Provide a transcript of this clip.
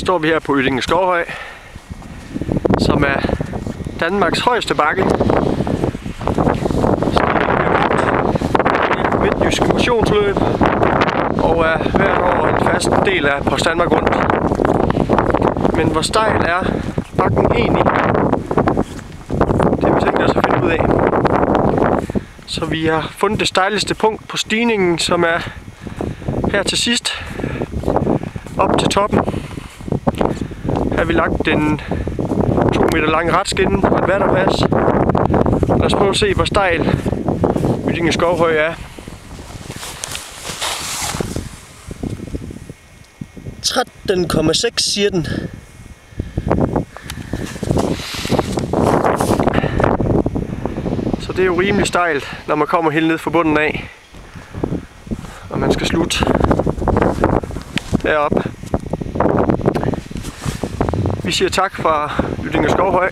står vi her på Ydinge Skovhøj, som er Danmarks højeste bakke. I midtjyske motionsløb og er hvert år en fast del af Post Danmark Rundt. Men hvor stejl er bakken egentlig? Det har vi tænkt os at finde ud af. Så vi har fundet det stejligste punkt på stigningen, som er her til sidst, op til toppen. Her har vi lagt den 2 meter lange retskinne og et vatterpas. Lad os prøve at se, hvor stejl Ydinge Skovhøj er. 13,6 siger den. Så det er jo rimelig stejlt, når man kommer helt ned fra bunden af. Og man skal slutte deroppe. Vi siger tak fra Ydinge Skovhøj.